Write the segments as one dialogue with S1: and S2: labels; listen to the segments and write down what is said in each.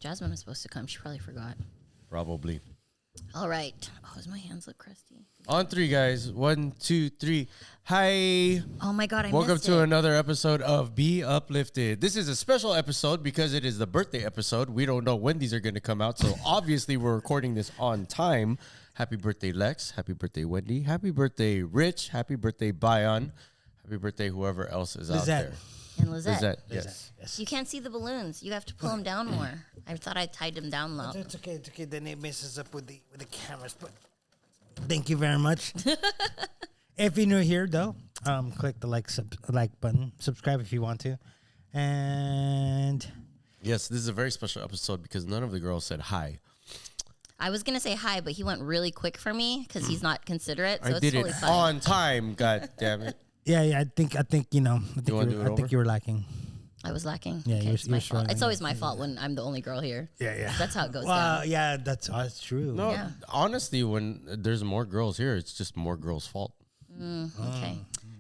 S1: Jasmine was supposed to come. She probably forgot.
S2: Probably.
S1: All right. Oh, does my hands look crusty?
S2: On 3, guys. 1, 2, 3. Hi.
S1: Oh my God,
S2: Welcome to another episode of BUplifted. This is a special episode because it is the birthday episode. We don't know when these are going to come out, so obviously we're recording this on time. Happy birthday, Lex. Happy birthday, Wendy. Happy birthday, Rich. Happy birthday, Bayan. Happy birthday, whoever else is out there.
S1: And Lizette.
S2: Yes.
S1: You can't see the balloons. You have to pull them down more. I thought I tied them down low.
S3: It's okay. It's okay. Then it messes up with the cameras. But thank you very much. If you're new here, though, click the like button. Subscribe if you want to. And
S2: Yes, this is a very special episode because none of the girls said hi.
S1: I was gonna say hi, but he went really quick for me because he's not considerate. So
S2: I
S1: it's
S2: did
S1: totally
S2: it
S1: fine.
S2: on time. God damn it.
S3: yeah, I think you know. I think you were lacking.
S1: I was lacking.
S3: Yeah,
S1: okay, it's my fault.
S3: struggling.
S1: It's always my fault when I'm the only girl here.
S3: Yeah.
S1: That's how it goes
S3: Well,
S1: down.
S3: yeah, that's true.
S2: No,
S1: Yeah.
S2: honestly, when there's more girls here, it's just more girls' fault.
S1: Okay.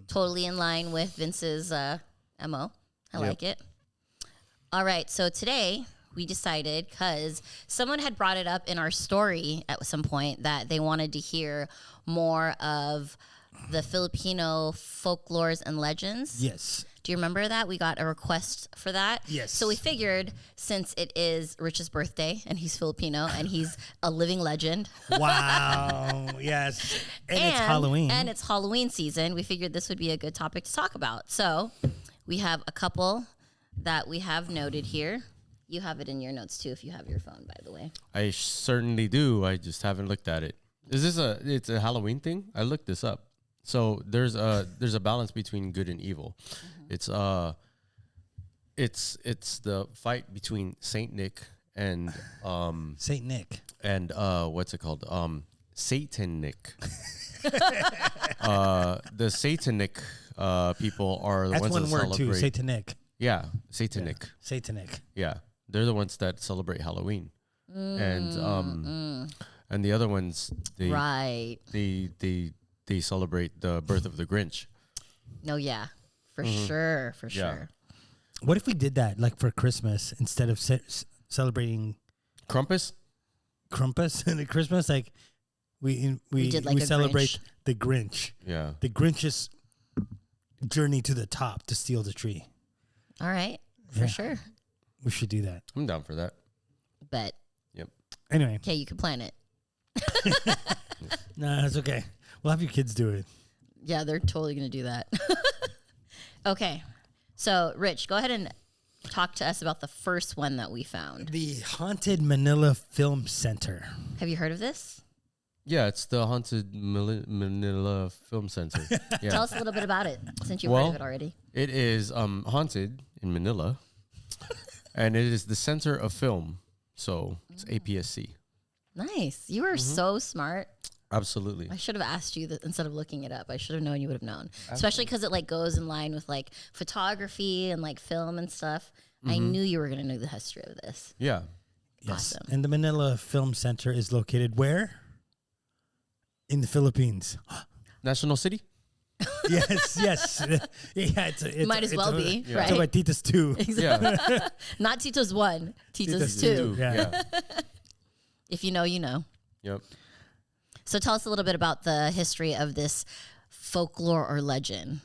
S1: Totally in line with Vince's MO. I like it. All right. So today we decided, because someone had brought it up in our story at some point, that they wanted to hear more of the Filipino folklores and legends.
S3: Yes.
S1: Do you remember that? We got a request for that.
S3: Yes.
S1: So we figured, since it is Rich's birthday and he's Filipino and he's a living legend.
S3: Wow. Yes. And it's Halloween.
S1: And it's Halloween season. We figured this would be a good topic to talk about. So we have a couple that we have noted here. You have it in your notes too if you have your phone, by the way.
S2: I certainly do. I just haven't looked at it. Is this it's a Halloween thing? I looked this up. So there's a balance between good and evil. Mm-hmm. It's the fight between Saint Nick and
S3: Saint Nick.
S2: And what's it called? Satan Nick. The Satanic people are the
S3: That's
S2: ones
S3: one
S2: that
S3: word
S2: celebrate.
S3: too. Satanic.
S2: Yeah, Satanic.
S3: Yeah. Satanic.
S2: Yeah, they're the ones that celebrate Halloween, and the other ones they celebrate the birth of the Grinch.
S1: No, yeah, for sure.
S3: What if we did that, like for Christmas, instead of celebrating
S2: Krampus?
S3: and Christmas? Like we
S1: did like a
S3: celebrate
S1: Grinch.
S3: the Grinch.
S2: Yeah,
S3: The Grinch's journey to the top to steal the tree.
S1: All right, for sure.
S3: We should do that.
S2: I'm down for that.
S1: Bet.
S2: Yep.
S3: Anyway,
S1: Okay, you can plan it.
S3: nah, that's okay. We'll have your kids do it.
S1: Yeah, they're totally going to do that. Okay. So, Rich, go ahead and talk to us about the first one that we found.
S3: The Haunted Manila Film Center.
S1: Have you heard of this?
S2: Yeah, it's the Haunted Manila Film Center. Yeah.
S1: Tell us a little bit about it, since you've heard of it already.
S2: It is haunted in Manila, and it is the center of film. So it's APSC.
S1: Nice. You are so smart.
S2: Absolutely.
S1: I should have asked you that instead of looking it up. I should have known you would have known. Especially because it like goes in line with like photography and like film and stuff. I knew you were going to know the history of this.
S2: Yeah.
S3: Yes.
S1: Awesome.
S3: And the Manila Film Center is located where? In the Philippines.
S2: National City?
S3: Yes. Yeah, it's
S1: Might as well be,
S3: It's
S1: right?
S3: over at Titas 2.
S2: Yeah.
S1: Not Tito's 1, Tito's
S3: Tito's
S1: 2.
S3: Yeah.
S1: If you know, you know.
S2: Yep.
S1: So tell us a little bit about the history of this folklore or legend.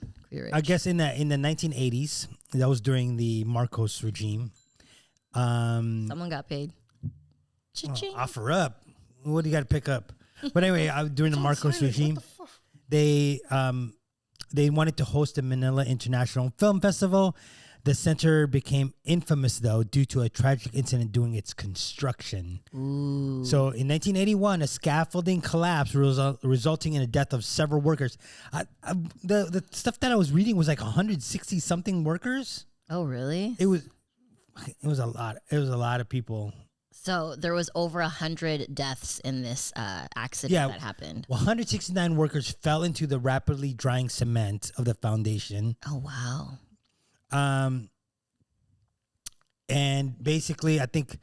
S3: I guess in the 1980s, that was during the Marcos regime.
S1: Someone got paid. Cha-ching.
S3: Offer up. What do you got to pick up? But anyway, during the Marcos regime, they wanted to host the Manila International Film Festival. The center became infamous, though, due to a tragic incident during its construction.
S1: Ooh.
S3: So in 1981, a scaffolding collapsed, resulting in the death of several workers. The stuff that I was reading was like 160 something workers.
S1: Oh, really?
S3: It was a lot. It was a lot of people.
S1: So there was over 100 deaths in this accident that happened.
S3: 169 workers fell into the rapidly drying cement of the foundation.
S1: Oh, wow.
S3: And basically, I think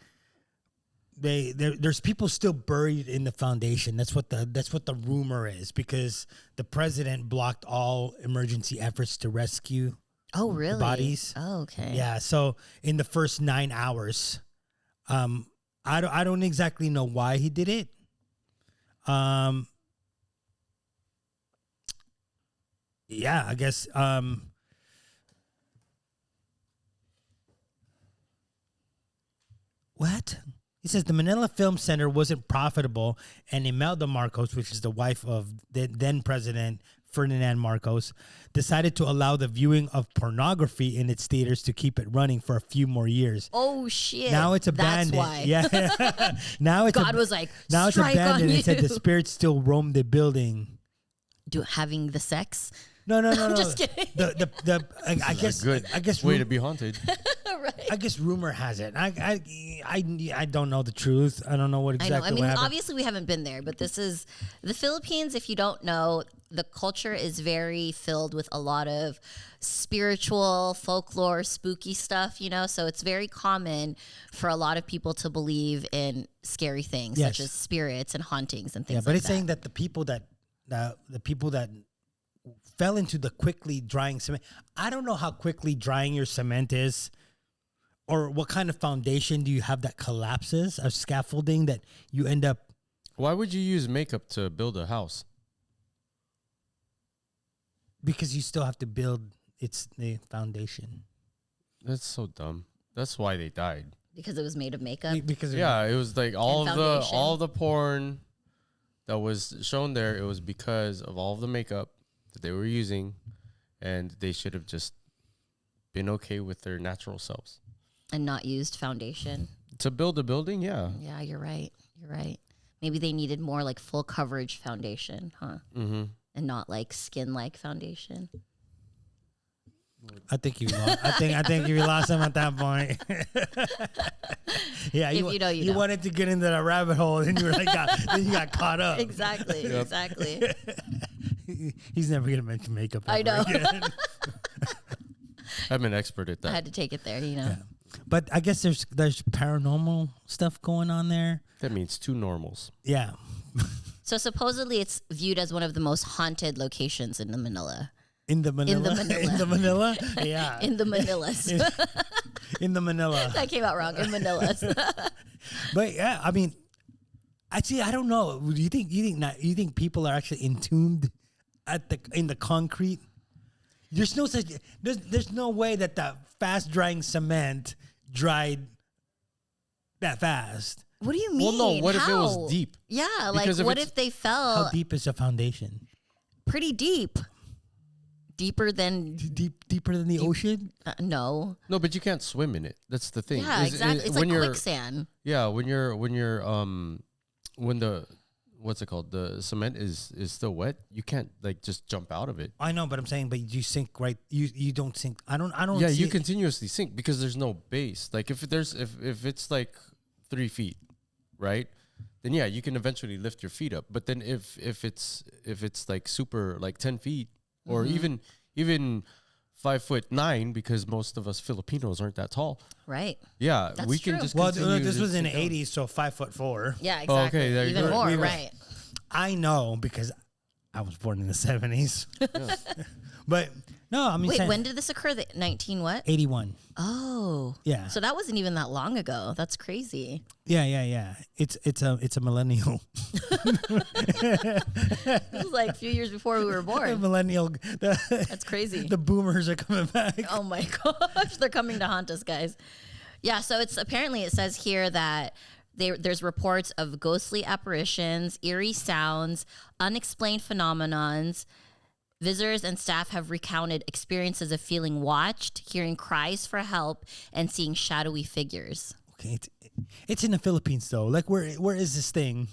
S3: there's people still buried in the foundation. That's what the rumor is, because the president blocked all emergency efforts to rescue.
S1: Oh, really?
S3: Bodies.
S1: Oh, okay.
S3: Yeah. So in the first 9 hours, I don't exactly know why he did it. Yeah, I guess. What? He says the Manila Film Center wasn't profitable, and Imelda Marcos, which is the wife of the then president Ferdinand Marcos, decided to allow the viewing of pornography in its theaters to keep it running for a few more years.
S1: Oh shit!
S3: Now it's abandoned.
S1: That's why.
S3: Yeah. Now it's
S1: God was like,
S3: now it's
S1: strike
S3: abandoned.
S1: on
S3: And said
S1: you.
S3: the spirits still roam the building.
S1: Having the sex.
S3: No.
S1: I'm just kidding.
S3: I guess
S2: Good
S3: I guess
S2: way to be haunted.
S1: Right.
S3: I guess rumor has it. I don't know the truth. I don't know what exactly.
S1: I know. I mean,
S3: what happened.
S1: obviously we haven't been there, but this is the Philippines. If you don't know, the culture is very filled with a lot of spiritual, folklore, spooky stuff. So it's very common for a lot of people to believe in scary things
S3: Yes.
S1: such as spirits and hauntings and things.
S3: Yeah, but
S1: like
S3: it's saying that the people that fell into the quickly drying cement. I don't know how quickly drying your cement is, or what kind of foundation do you have that collapses, or scaffolding that you end up.
S2: Why would you use makeup to build a house?
S3: Because you still have to build the foundation.
S2: That's so dumb. That's why they died.
S1: because it was made of makeup.
S3: Because
S2: Yeah, it was like all
S1: And
S2: of the
S1: foundation.
S2: all of the porn that was shown there. It was because of all of the makeup that they were using, and they should have just been okay with their natural selves.
S1: And not used foundation.
S2: To build a building, yeah.
S1: Yeah, you're right. You're right. Maybe they needed more like full coverage foundation, huh?
S2: Mm-hmm.
S1: And not like skin like foundation.
S3: I think you lost. I think you lost him at that point. Yeah,
S1: If you know, you know.
S3: wanted to get into that rabbit hole, and you were like, then you got caught up.
S1: Exactly.
S2: Yep.
S1: Exactly.
S3: He's never gonna mention makeup.
S1: I
S3: ever
S1: know.
S3: again.
S2: I'm an expert at
S1: I
S2: that.
S1: had to take it there, you know.
S3: Yeah. But I guess there's paranormal stuff going on there.
S2: That means two normals.
S3: Yeah.
S1: So supposedly it's viewed as one of the most haunted locations in the Manila.
S3: In the Manila.
S1: Manila.
S3: In the Manila. Yeah.
S1: In the Manilas.
S3: In the Manila.
S1: That came out wrong. In Manilas.
S3: But yeah, I mean, actually, I don't know. Do you think people are actually entombed in the concrete? There's no such. There's no way that the fast drying cement dried that fast.
S1: What do you mean?
S2: Well, no. What if it
S1: How?
S2: was deep?
S1: Yeah,
S2: Because
S1: like
S2: if
S1: what
S2: it's-
S1: if they fell
S3: How deep is the foundation?
S1: pretty deep? Deeper than
S3: Deeper than the ocean?
S1: no.
S2: No, but you can't swim in it. That's the thing.
S1: Yeah, exactly. It's
S2: when
S1: like
S2: you're
S1: quicksand.
S2: yeah, when the what's it called? The cement is still wet. You can't like just jump out of it.
S3: I know, but I'm saying, but you sink right. You don't sink. I don't.
S2: Yeah,
S3: see
S2: you
S3: it.
S2: continuously sink because there's no base. Like if it's like 3 feet, right? Then yeah, you can eventually lift your feet up. But then if it's like super like 10 feet or even 5'9", because most of us Filipinos aren't that tall.
S1: Right.
S2: Yeah,
S1: That's
S2: we can
S1: true.
S2: just
S3: Well,
S2: continue
S3: this
S2: to
S3: was in the
S2: sink down.
S3: '80s, so 5'4".
S1: Yeah,
S2: Oh,
S1: exactly.
S2: okay, there you
S1: Even
S2: go.
S1: more,
S3: We were-
S1: right.
S3: I know because I was born in the '70s. But no, I mean,
S1: Wait, when did this occur? 19 what?
S3: 81.
S1: Oh.
S3: Yeah.
S1: So that wasn't even that long ago. That's crazy.
S3: Yeah. It's a millennial.
S1: It was like a few years before we were
S3: The
S1: born.
S3: millennial.
S1: That's crazy.
S3: The boomers are coming back.
S1: Oh my gosh, they're coming to haunt us, guys. Yeah, so it's apparently it says here that there's reports of ghostly apparitions, eerie sounds, unexplained phenomenons. Visitors and staff have recounted experiences of feeling watched, hearing cries for help, and seeing shadowy figures.
S3: Okay, it's in the Philippines though. Like where is this thing?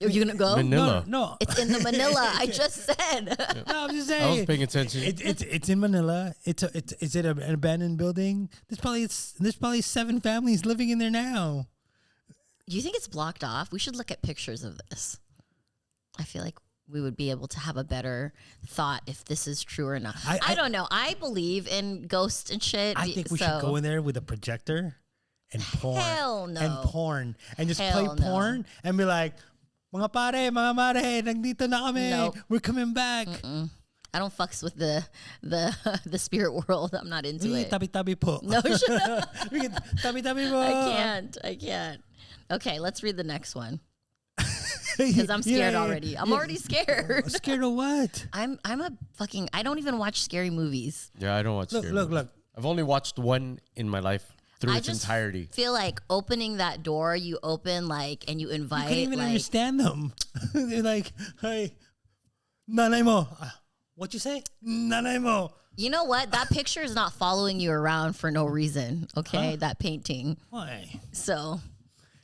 S1: Are you gonna go?
S2: Manila.
S3: No.
S1: It's in the Manila. I just said.
S3: No, I'm just
S2: I
S3: saying.
S2: was paying attention.
S3: It's in Manila. Is it an abandoned building? There's probably 7 families living in there now.
S1: Do you think it's blocked off? We should look at pictures of this. I feel like we would be able to have a better thought if this is true or not. I don't know. I believe in ghosts and shit.
S3: I think we should go in there with a projector and porn.
S1: Hell no.
S3: And porn. And just
S1: Hell
S3: play
S1: no.
S3: porn and be like, mga mare, nandito na kami.
S1: Nope.
S3: We're coming back.
S1: I don't fucks with the spirit world. I'm not into it.
S3: Tabi-tabi po.
S1: No, shut up.
S3: Tabi-tabi po.
S1: I can't. Okay, let's read the next one. Because I'm scared already. I'm already scared.
S3: Scared of what?
S1: I'm a fucking. I don't even watch scary movies.
S2: Yeah, I don't watch scary movies.
S3: Look.
S2: I've only watched one in my life through its entirety.
S1: Feel like opening that door, you open like, and you invite.
S3: You can't even understand them. They're like, hey, nanay mo. What you say? Nanay mo.
S1: You know what? That picture is not following you around for no reason. Okay, that painting.
S3: Why?
S1: So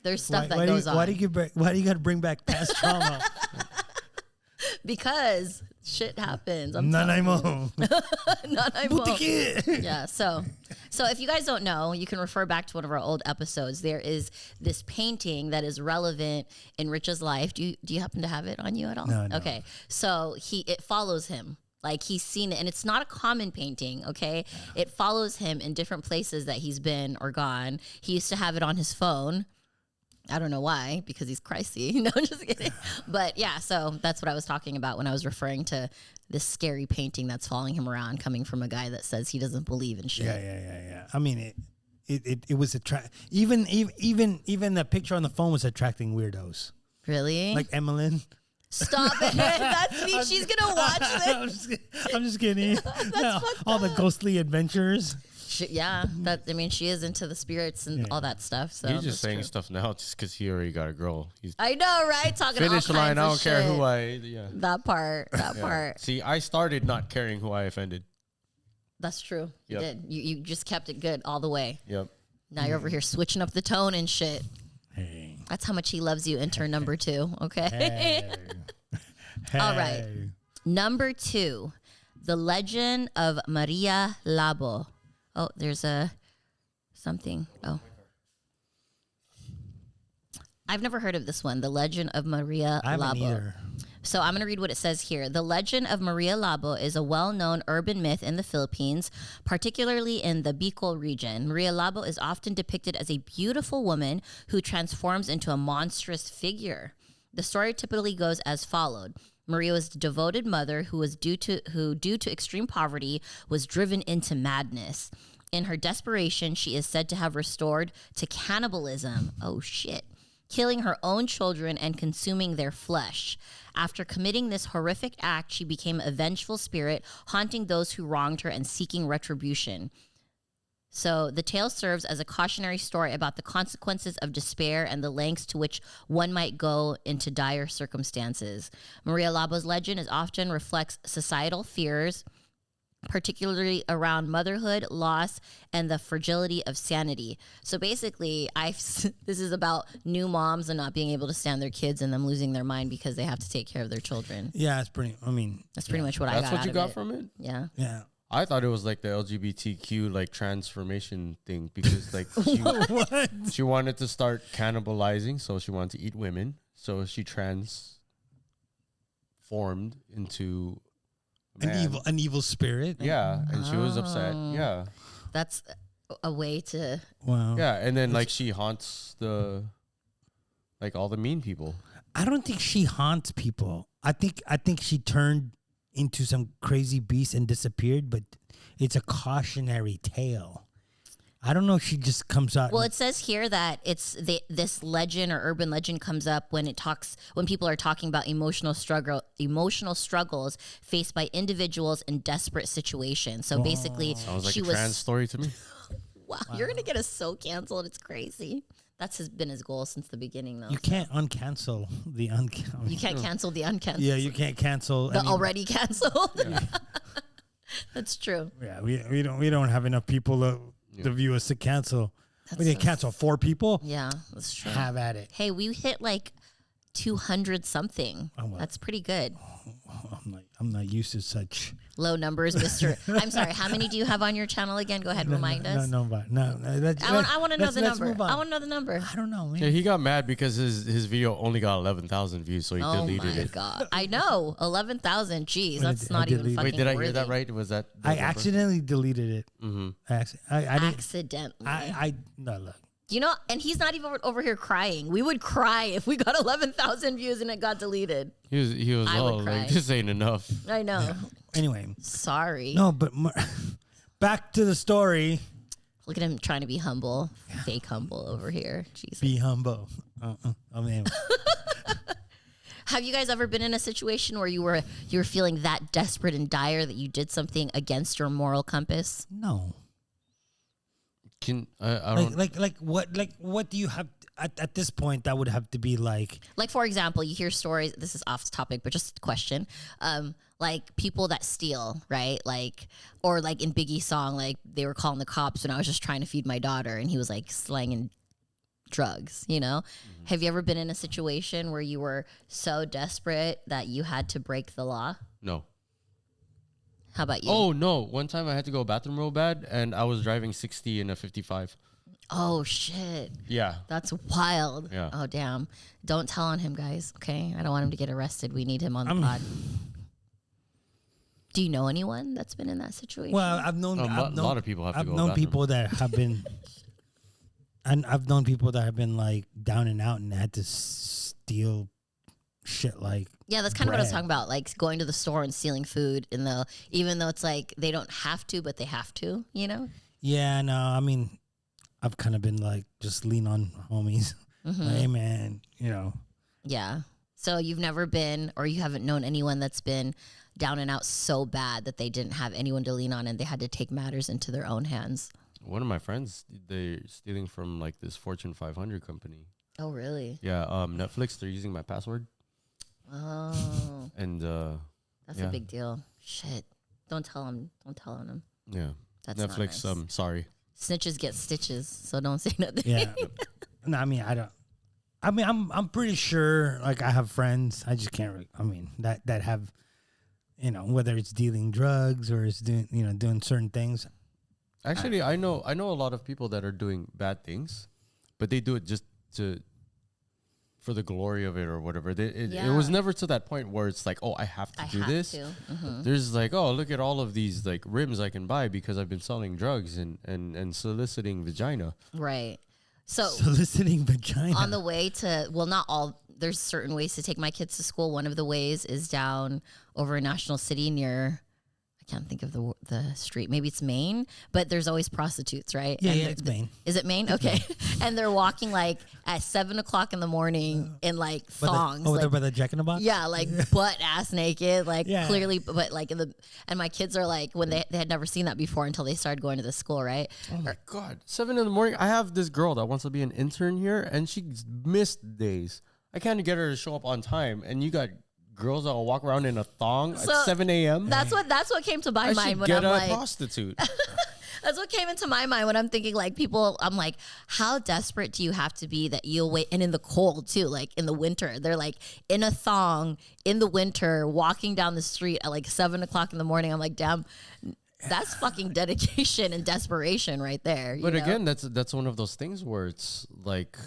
S1: there's stuff that goes on.
S3: Why do you got to bring back past trauma?
S1: Because shit happens.
S3: Nanay mo.
S1: Nanay mo.
S3: Butiki.
S1: Yeah. So if you guys don't know, you can refer back to one of our old episodes. There is this painting that is relevant in Rich's life. Do you happen to have it on you at all?
S3: No.
S1: Okay. So it follows him. Like he's seen it, and it's not a common painting, okay? It follows him in different places that he's been or gone. He used to have it on his phone. I don't know why, because he's Christy. No, I'm just kidding. But yeah, so that's what I was talking about when I was referring to this scary painting that's following him around, coming from a guy that says he doesn't believe in shit.
S3: Yeah. I mean, it was even the picture on the phone was attracting weirdos.
S1: Really?
S3: Like Emmeline.
S1: Stop it. That's me. She's going to watch this.
S3: I'm just kidding. All the ghostly adventures.
S1: Yeah, she is into the spirits and all that stuff. So
S2: he's just saying stuff now just because he already got a girl.
S1: I know, right? Talking
S2: finish
S1: all
S2: line.
S1: kinds
S2: I
S1: of
S2: don't care
S1: shit.
S2: who I. Yeah.
S1: That part.
S2: See, I started not caring who I offended.
S1: That's true.
S2: Yep.
S1: You did. You just kept it good all the way.
S2: Yep.
S1: Now you're over here switching up the tone and shit.
S3: Hey.
S1: That's how much he loves you. Intern number 2. Okay.
S3: Hey.
S1: All right. Number 2, the legend of Maria Labo. Oh, there's something. Oh. I've never heard of this one. The legend of Maria
S3: I haven't
S1: Labo.
S3: either.
S1: So I'm going to read what it says here. The legend of Maria Labo is a well-known urban myth in the Philippines, particularly in the Bicol region. Maria Labo is often depicted as a beautiful woman who transforms into a monstrous figure. The story typically goes as followed. Maria was a devoted mother who due to extreme poverty, was driven into madness. In her desperation, she is said to have resorted to cannibalism. Oh, shit. Killing her own children and consuming their flesh. After committing this horrific act, she became a vengeful spirit, haunting those who wronged her and seeking retribution. So the tale serves as a cautionary story about the consequences of despair and the lengths to which one might go into dire circumstances. Maria Labo's legend often reflects societal fears, particularly around motherhood, loss, and the fragility of sanity. So basically, this is about new moms and not being able to stand their kids and them losing their mind because they have to take care of their children.
S3: Yeah, that's pretty
S1: much what I got.
S2: That's what you
S1: out
S2: got
S1: of it.
S2: from it?
S1: Yeah.
S3: Yeah.
S2: I thought it was like the LGBTQ like transformation thing because like she wanted to start cannibalizing, so she wanted to eat women. So she transformed into
S3: an evil spirit.
S2: Yeah, and she was upset. Yeah.
S1: That's a way to
S3: Wow.
S2: Yeah, and then like she haunts all the mean people.
S3: I don't think she haunts people. I think she turned into some crazy beast and disappeared, but it's a cautionary tale. I don't know if she just comes out.
S1: Well, it says here that this legend or urban legend comes up when people are talking about emotional struggles faced by individuals in desperate situations. So basically,
S2: sounds like
S1: she
S2: a
S1: was
S2: trans story to me.
S1: Wow, you're gonna get us so canceled. It's crazy. That's been his goal since the beginning, though.
S3: You can't uncancel the
S1: You can't cancel the uncanceled.
S3: Yeah, you can't cancel
S1: the already canceled. Yeah. That's true.
S3: Yeah, we don't have enough people to view us to cancel. We didn't cancel 4 people.
S1: Yeah, that's true.
S3: Have at it.
S1: Hey, we hit like 200 something.
S3: Oh, well.
S1: That's pretty good.
S3: I'm not used to such
S1: low numbers, Mr. I'm sorry. How many do you have on your channel again? Go ahead, remind us.
S3: No.
S1: I want to know the number. I want to know the number.
S3: I don't know, man.
S2: Yeah, he got mad because his video only got 11,000 views, so he deleted it.
S1: Oh my god! I know 11,000. Jeez, that's not even fucking.
S2: Wait, did I hear
S1: worthy.
S2: that right? Was that?
S3: I accidentally deleted it.
S2: Mm-hmm.
S3: I didn't.
S1: Accidentally.
S3: No, look.
S1: You know, and he's not even over here crying. We would cry if we got 11,000 views and it got deleted.
S2: He was
S1: I would
S2: all
S1: cry.
S2: like, this ain't enough.
S1: I know.
S3: Anyway.
S1: Sorry.
S3: No, but back to the story.
S1: Look at him trying to be humble. Fake humble over here. Jesus.
S3: Be humble. I mean,
S1: Have you guys ever been in a situation where you were feeling that desperate and dire that you did something against your moral compass?
S3: no.
S2: I don't.
S3: What do you have at this point? That would have to be like.
S1: Like, for example, you hear stories, this is off topic, but just a question. Like people that steal, right? Like, or like in Biggie's song, like they were calling the cops when I was just trying to feed my daughter and he was like slanging drugs, you know? Mm-hmm. Have you ever been in a situation where you were so desperate that you had to break the law?
S2: No.
S1: How about you?
S2: Oh, no. One time I had to go bathroom real bad, and I was driving 60 in a 55.
S1: Oh, shit.
S2: Yeah.
S1: That's wild.
S2: Yeah.
S1: Oh, damn. Don't tell on him, guys, okay? I don't want him to get arrested. We need him on the pod. Do you know anyone that's been in that situation?
S3: Well, I've known
S2: a lot of people have to go.
S3: I've known people that have been, and I've known people that have been like down and out and had to steal shit like.
S1: Yeah, that's kind of what I was
S3: bread.
S1: talking about, like going to the store and stealing food, even though it's like they don't have to, but they have to, you know?
S3: Yeah, no, I mean, I've kind of been like just lean on homies.
S1: Mm-hmm.
S3: Like, hey, man, you know.
S1: Yeah. So you've never been, or you haven't known anyone that's been down and out so bad that they didn't have anyone to lean on and they had to take matters into their own hands.
S2: One of my friends, they're stealing from like this Fortune 500 company.
S1: Oh, really?
S2: Yeah, Netflix, they're using my password.
S1: Oh.
S2: And
S1: That's a big deal. Shit. Don't tell him. Don't tell on him.
S2: yeah.
S1: That's
S2: Netflix,
S1: not nice.
S2: Sorry.
S1: Snitches get stitches, so don't say nothing.
S3: Yeah. No, I mean, I'm pretty sure like I have friends. I just can't. I mean, that have, you know, whether it's dealing drugs or it's doing certain things.
S2: Actually, I know a lot of people that are doing bad things, but they do it just for the glory of it or whatever. It was never to that point where it's like, oh, I have to do this.
S1: Mm-hmm.
S2: There's like, oh, look at all of these like rims I can buy because I've been selling drugs and soliciting vagina.
S1: Right. So
S3: Soliciting vagina.
S1: on the way to, well, not all, there's certain ways to take my kids to school. One of the ways is down over in National City near, I can't think of the street. Maybe it's Maine, but there's always prostitutes, right?
S3: Yeah,
S1: and
S3: it's Maine.
S1: Is it Maine? Okay. And they're walking like at 7:00 in the morning in like thongs.
S3: They're by the Jack in the Box?
S1: Yeah, like butt ass naked, like
S3: Yeah.
S1: clearly, but like and my kids are like, when they had never seen that before until they started going to the school, right?
S2: Oh my God. 7 in the morning. I have this girl that wants to be an intern here and she's missed days. I can't get her to show up on time. And you got girls that will walk around in a thong
S1: So
S2: at 7 a.m.
S1: That's what came to my
S2: I
S1: mind
S2: should
S1: when
S2: get
S1: I'm
S2: a
S1: like,
S2: prostitute.
S1: that's what came into my mind when I'm thinking like people, I'm like, how desperate do you have to be that you'll wait? And in the cold too, like in the winter, they're like in a thong in the winter, walking down the street at like 7:00 in the morning. I'm like, damn, that's fucking dedication and desperation right there.
S2: But
S1: you know?
S2: again, that's one of those things where it's like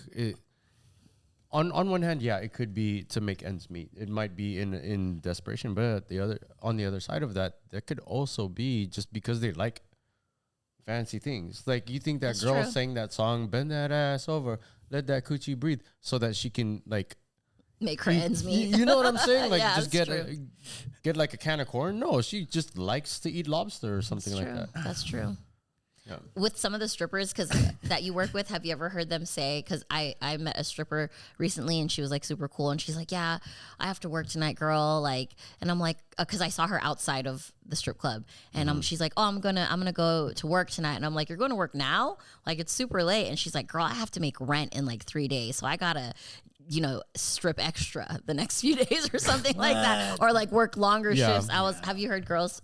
S2: on one hand, yeah, it could be to make ends meet. It might be in desperation, but on the other side of that, that could also be just because they like fancy things. Like you think that
S1: That's
S2: girl
S1: true.
S2: sang that song, bend that ass over, let that coochie breathe, so that she can like
S1: make her ends meet.
S2: You know what I'm saying? Like
S1: Yeah,
S2: just
S1: that's
S2: get like a can of corn. No, she just likes to eat lobster or something
S1: That's
S2: like
S1: true.
S2: that.
S1: That's true.
S2: Yeah.
S1: With some of the strippers that you work with, have you ever heard them say, because I met a stripper recently and she was like super cool and she's like, yeah, I have to work tonight, girl, like, and I'm like, because I saw her outside of the strip club and she's like, oh, I'm gonna go to work tonight, and I'm like, you're going to work now? Like it's super late. And she's like, girl, I have to make rent in like 3 days, so I gotta strip extra the next few days or something like that, or like work longer shifts. Have you heard girls?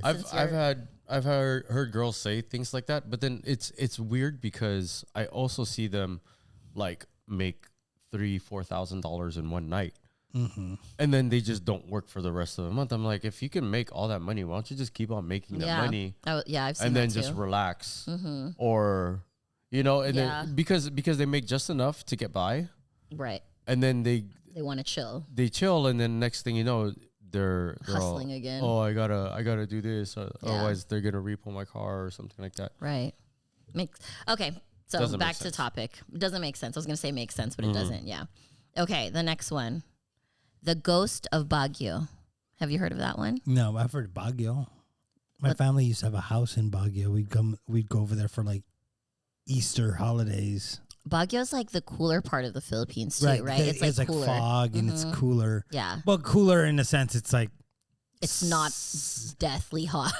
S2: I've heard girls say things like that, but then it's weird because I also see them like make $3,000-$4,000 in one night, and then they just don't work for the rest of the month. I'm like, if you can make all that money, why don't you just keep on making that money?
S1: I've seen
S2: and
S1: that
S2: then
S1: too.
S2: just relax, or then because they make just enough to get by,
S1: right?
S2: And then they
S1: want to chill.
S2: They chill, and then next thing you know, they're
S1: hustling
S2: all,
S1: again.
S2: Oh, I gotta do this, otherwise they're gonna repo my car or something like that.
S1: Right. Okay. So
S2: Doesn't
S1: back
S2: make
S1: to
S2: sense.
S1: topic. It doesn't make sense. I was gonna say makes sense, but it doesn't. Yeah. Okay. The next one, the ghost of Baguio. Have you heard of that one?
S3: No, I've heard Baguio. My family used to have a house in Baguio. We'd go over there for like Easter holidays.
S1: Baguio's like the cooler part of the Philippines too, right?
S3: It's like
S1: cooler.
S3: fog and it's cooler.
S1: Yeah.
S3: Well, cooler in a sense. It's like
S1: It's not deathly hot.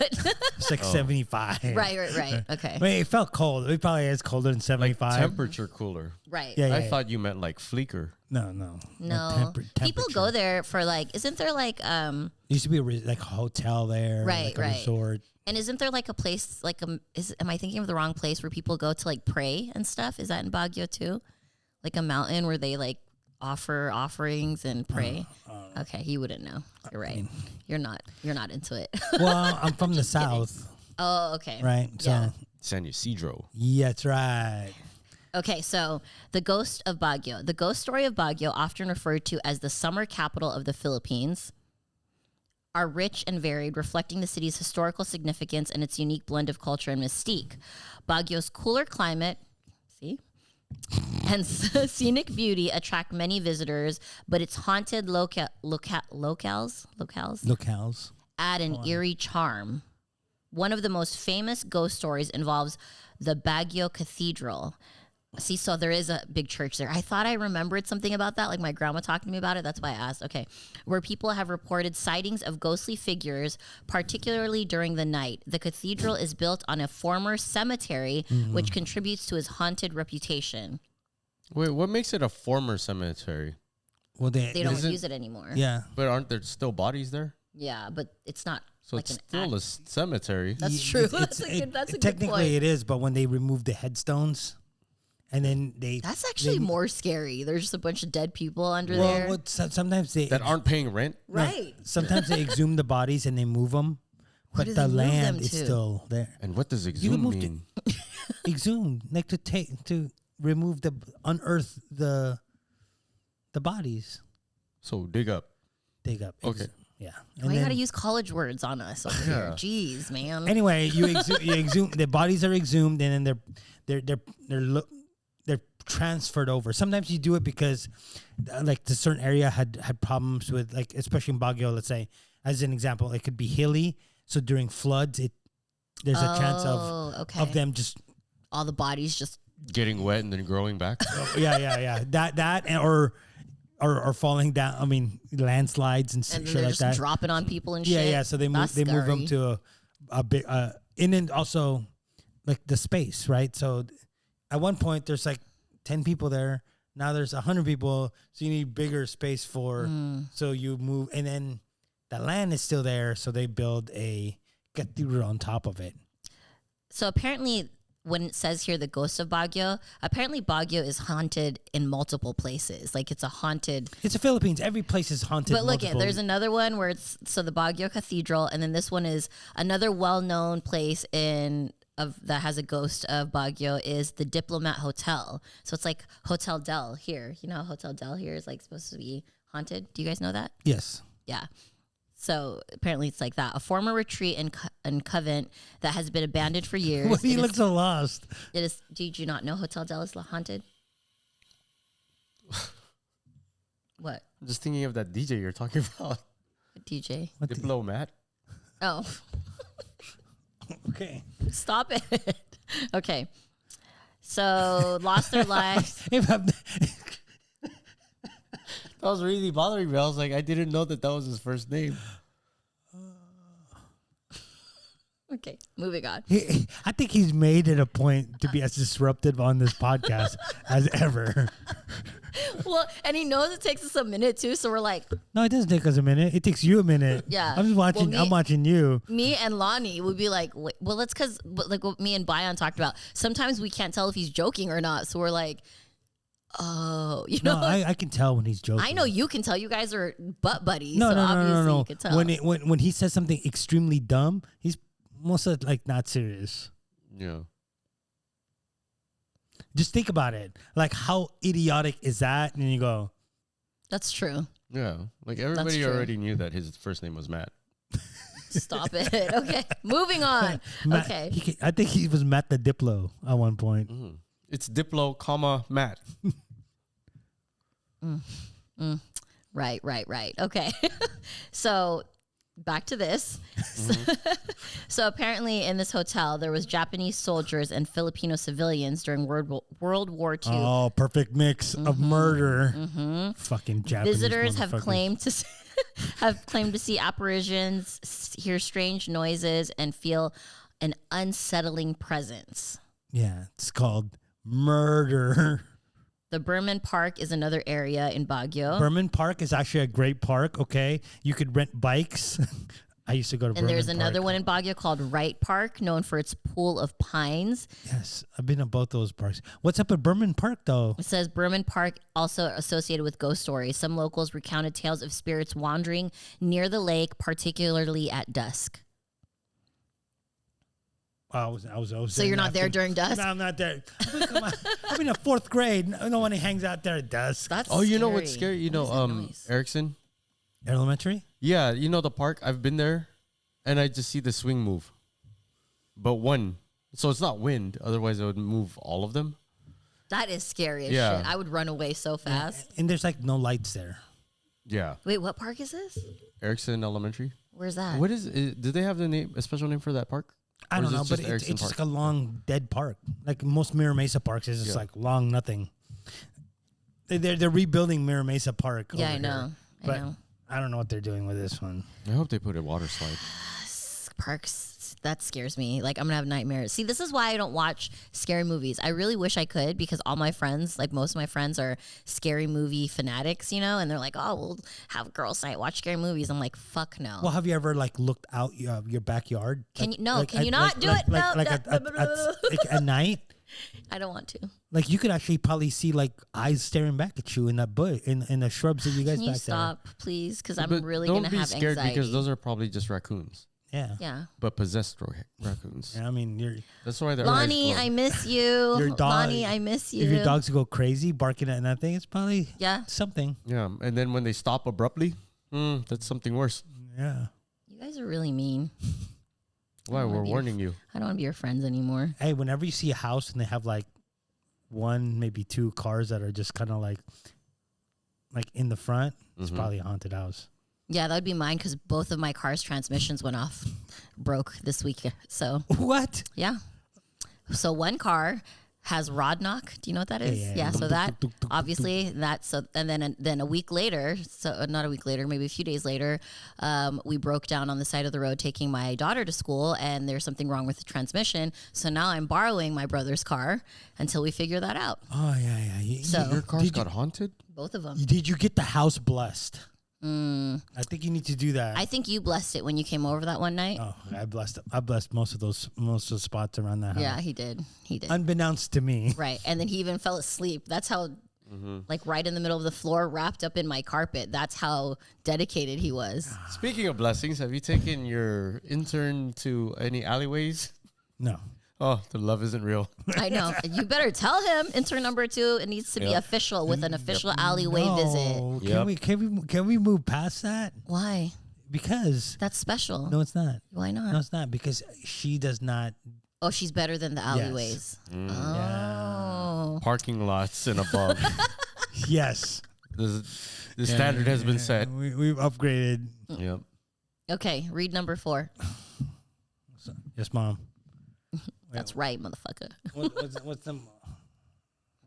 S3: it's like 75.
S1: Right. Okay.
S3: I mean, it felt cold. It probably is colder than 75.
S2: Like temperature cooler.
S1: Right.
S3: Yeah,
S2: I thought you meant like Fleeker.
S3: No.
S1: No.
S3: Temperature.
S1: People go there for like, isn't there like,
S3: Used to be like a hotel there.
S1: Right,
S3: like a resort.
S1: and isn't there like a place like am I thinking of the wrong place where people go to like pray and stuff? Is that in Baguio too? Like a mountain where they like offer offerings and pray. Okay, you wouldn't know. You're right. You're not into it.
S3: Well, I'm from the south.
S1: Oh, okay.
S3: Right. So
S1: Yeah.
S2: San Ysidro.
S3: yeah, that's right.
S1: Okay, so the ghost of Baguio. The ghost story of Baguio, often referred to as the summer capital of the Philippines, are rich and varied, reflecting the city's historical significance and its unique blend of culture and mystique. Baguio's cooler climate, and scenic beauty attract many visitors, but its haunted locales add an eerie charm. One of the most famous ghost stories involves the Baguio Cathedral. See, so there is a big church there. I thought I remembered something about that, like my grandma talked to me about it. That's why I asked. Okay. Where people have reported sightings of ghostly figures, particularly during the night. The cathedral is built on a former cemetery, which contributes to its haunted reputation.
S2: Wait, what makes it a former cemetery?
S3: Well,
S1: They don't use it anymore.
S3: Yeah.
S2: But aren't there still bodies there?
S1: Yeah, but it's not
S2: So
S1: like
S2: it's
S1: an
S2: still a cemetery.
S1: That's true. That's a good point.
S3: Technically, it is, but when they remove the headstones, and then
S1: That's actually more scary. There's just a bunch of dead people under
S3: well,
S1: there.
S3: sometimes they
S2: that aren't paying rent?
S1: Right.
S3: Sometimes they exhume the bodies and they move them,
S1: Where
S3: but
S1: do
S3: the
S1: they move
S3: land
S1: them
S3: is
S1: to?
S3: still there.
S2: And what does
S3: can
S2: exhume
S3: move
S2: mean?
S3: Exhumed, like to remove unearth the bodies.
S2: So dig up.
S3: Dig up.
S2: Okay.
S3: Yeah.
S1: Why you gotta use college words on us over here? Jeez, man.
S3: Anyway, you exhume the bodies are exhumed and then they're transferred over. Sometimes you do it because like the certain area had problems with, like, especially in Baguio, let's say, as an example, it could be hilly. So during floods, there's a chance of them just
S1: all the bodies just
S2: Getting wet and then growing back.
S3: yeah. That or falling down. I mean, landslides and
S1: and
S3: shit
S1: they're
S3: like
S1: just
S3: that.
S1: dropping on people and shit.
S3: Yeah. So they move them to a big and then also like the space, right? So at one point there's like 10 people there. Now there's 100 people, so you need bigger space for. So you move, and then the land is still there, so they build a cathedral on top of it.
S1: So apparently, when it says here the ghost of Baguio, apparently Baguio is haunted in multiple places. Like it's a haunted.
S3: It's the Philippines. Every place is haunted.
S1: But look, there's another one where it's the Baguio Cathedral, and then this one is another well-known place that has a ghost of Baguio is the Diplomat Hotel. So it's like Hotel Del here. You know, how Hotel Del here is like supposed to be haunted. Do you guys know that?
S3: Yes.
S1: Yeah. So apparently it's like that. A former retreat and convent that has been abandoned for years.
S3: Well, he looks so lost.
S1: It is. Did you not know Hotel Del is haunted? What?
S2: I'm just thinking of that DJ you're talking about.
S1: What DJ?
S2: Diplomat.
S1: Oh.
S3: Okay.
S1: Stop it. Okay. So lost their lives.
S2: That was really bothering me. I was like, I didn't know that was his first name.
S1: Okay, moving on.
S3: I think he's made it a point to be as disruptive on this podcast as ever.
S1: Well, and he knows it takes us a minute too, so we're like,
S3: No, it doesn't take us a minute. It takes you a minute.
S1: Yeah.
S3: I'm just watching.
S1: Well,
S3: I'm watching you.
S1: me and Lonnie would be like, wait, well, that's because like what me and Bayan talked about. Sometimes we can't tell if he's joking or not, so we're like, oh, you know.
S3: No, I can tell when he's joking.
S1: I know you can tell. You guys are butt buddies,
S3: No,
S1: so
S3: no,
S1: obviously
S3: no.
S1: you can tell.
S3: When he says something extremely dumb, he's most of like not serious.
S2: Yeah.
S3: Just think about it. Like, how idiotic is that? And you go,
S1: That's true.
S2: Yeah. Like everybody
S1: true.
S2: already knew that his first name was Matt.
S1: Stop it. Okay, moving on.
S3: Matt,
S1: Okay.
S3: I think he was Matt the Diplo at one point.
S2: It's Diplo, Matt.
S1: Right. Okay. So back to this. So apparently in this hotel, there was Japanese soldiers and Filipino civilians during World War II.
S3: Oh, perfect mix of murder. Fucking Japanese
S1: Visitors have
S3: motherfuckers.
S1: claimed to see apparitions, hear strange noises, and feel an unsettling presence.
S3: Yeah, it's called murder.
S1: The Berman Park is another area in Baguio.
S3: Berman Park is actually a great park, okay? You could rent bikes. I used to go to Berman
S1: And there's
S3: Park.
S1: another one in Baguio called Wright Park, known for its pool of pines.
S3: Yes, I've been to both those parks. What's up at Berman Park, though?
S1: It says Berman Park also associated with ghost stories. Some locals recounted tales of spirits wandering near the lake, particularly at dusk.
S3: I was
S1: So you're not there during dusk?
S3: No, I'm not there. Come on. I'm in the 4th grade. No one hangs out there at dusk.
S1: That's
S2: Oh, you know
S1: scary.
S2: what's scary? You know,
S1: What is that noise?
S2: Erickson.
S3: Elementary?
S2: Yeah, you know the park. I've been there, and I just see the swing move, but one. So it's not wind. Otherwise, it would move all of them.
S1: That is scary as
S2: Yeah.
S1: shit. I would run away so fast.
S3: And there's like no lights there.
S2: Yeah,
S1: Wait, what park is this?
S2: Erickson Elementary.
S1: Where's that?
S2: What is? Do they have the name? A special name for that park?
S3: I
S2: Or
S3: don't
S2: is
S3: know,
S2: it
S3: but
S2: just Ericson
S3: it's just like
S2: Park?
S3: a long dead park. Like most Mira Mesa parks, it's just
S2: Yeah.
S3: like long nothing. They're rebuilding Mira Mesa Park.
S1: Yeah,
S3: over
S1: I know.
S3: here.
S1: I
S3: But
S1: know.
S3: I don't know what they're doing with this one.
S2: I hope they put a water slide.
S1: Parks, that scares me. Like, I'm gonna have nightmares. See, this is why I don't watch scary movies. I really wish I could, because all my friends, like most of my friends, are scary movie fanatics, you know, and they're like, oh, we'll have girls' night, watch scary movies. I'm like, fuck no.
S3: Well, have you ever like looked out your backyard?
S1: Can
S3: Like-
S1: you- no,
S3: like
S1: can you
S3: at-
S1: not
S3: like-
S1: do
S3: like-
S1: it?
S3: Like,
S1: No,
S3: like
S1: no.
S3: like at night?
S1: I don't want to.
S3: Like you could actually probably see like eyes staring back at you in that bush in the shrubs that you guys
S1: Can you
S3: back
S1: stop, please? Because I'm
S2: But
S1: really
S2: don't
S1: gonna
S2: be
S1: have
S2: scared
S1: anxiety.
S2: because those are probably just raccoons,
S3: there. Yeah.
S1: yeah.
S2: but possessed raccoons.
S3: Yeah, I mean,
S2: That's why they're
S1: Lonnie, I miss you.
S3: Your dog-
S1: Lonnie, I miss you.
S3: if your dogs go crazy barking at nothing, it's probably
S1: Yeah.
S3: something.
S2: Yeah, and then when they stop abruptly, that's something worse.
S3: Yeah.
S1: You guys are really mean.
S2: Why?
S1: wanna
S2: We're
S1: be
S2: warning you.
S1: I don't want to be your friends anymore.
S3: Hey, whenever you see a house and they have like one, maybe two cars that are just kind of like in the front, it's probably a haunted house.
S1: Yeah, that would be mine because both of my car's transmissions went off, broke this week. So,
S3: What?
S1: yeah. So one car has rod knock. Do you know what that is?
S3: Yeah.
S1: Yeah. So that obviously and then a week later, so not a week later, maybe a few days later, we broke down on the side of the road taking my daughter to school, and there's something wrong with the transmission. So now I'm borrowing my brother's car until we figure that out.
S3: Oh yeah.
S1: So
S2: Your car's got haunted?
S1: both of them.
S3: Did you get the house blessed? I think you need to do that.
S1: I think you blessed it when you came over that one night.
S3: Oh, I blessed most of the spots around that house.
S1: Yeah, he did. He did.
S3: Unbeknownst to me.
S1: Right. And then he even fell asleep. That's how, like, right in the middle of the floor, wrapped up in my carpet. That's how dedicated he was.
S2: Speaking of blessings, have you taken your intern to any alleyways?
S3: No.
S2: Oh, the love isn't real.
S1: I know. You better tell him, intern number 2, it needs to be
S2: Yep.
S1: official with an official alleyway visit.
S3: No.
S2: Yep.
S3: Can we move past that?
S1: Why?
S3: Because
S1: That's special.
S3: no, it's not.
S1: Why not?
S3: No, it's not because she does not.
S1: Oh, she's better than the alleyways. Oh.
S2: Parking lots and above.
S3: Yes.
S2: The standard has been set.
S3: We've upgraded.
S2: Yep.
S1: Okay, read number 4.
S3: Yes, Mom.
S1: That's right, motherfucker.
S3: What's the?